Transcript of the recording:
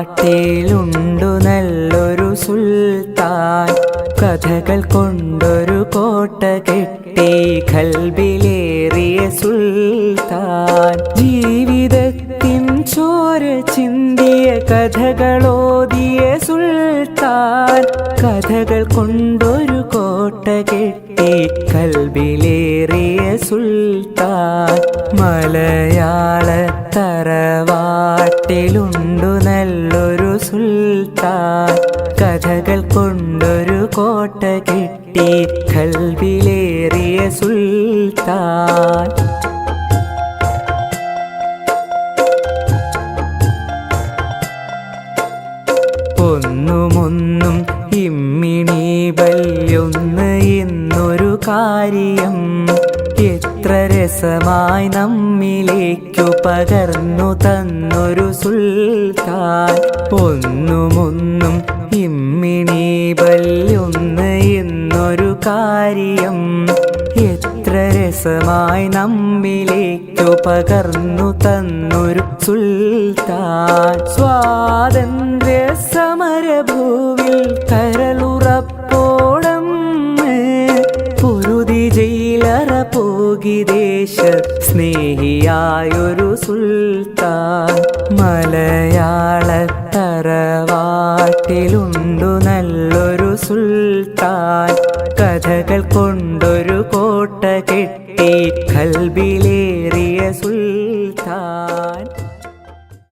നാട്ടിലുണ്ടു നല്ലൊരു സുൽത്താൻ, കഥകൾ കൊണ്ടൊരു കോട്ട കെട്ടി ഖൽബിലേറിയ സുൽത്താൻ. ജീവിതത്തിൻ ചോര ചിന്തിയ കഥകളോതിയ സുൽത്താൻ, കഥകൾ കൊണ്ടൊരു കോട്ട കെട്ടി ഖൽബിലേറിയ സുൽത്താൻ. മലയാള തറവാട്ടിലുണ്ടു നല്ലൊരു സുൽത്താൻ, കഥകൾ കൊണ്ടൊരു കോട്ട കെട്ടി ഖൽബിലേറിയ സുൽത്താൻ. ഒന്നുമൊന്നും ഇമ്മിണി ബല്യൊന്ന് എന്നൊരു കാര്യം എത്ര രസമായി നമ്മിലേക്കു പകർന്നു തന്നൊരു സുൽത്താൻ. ഒന്നുമൊന്നും ഇമ്മിണി ബല്യൊന്ന് എന്നൊരു കാര്യം എത്ര രസമായി നമ്മിലേക്കു പകർന്നു തന്നൊരു സുൽത്താൻ. സ്വാതന്ത്ര്യ സമരഭൂവിൽ കരളുറപ്പോടം പൊരുതി ജയിലറ പോകി ദേശ സ്നേഹിയായൊരു സുൽത്താൻ. മലയാള തറവാട്ടിലുണ്ടു നല്ലൊരു സുൽത്താൻ, കഥകൾ കൊണ്ടൊരു കോട്ട കെട്ടി ഖൽബി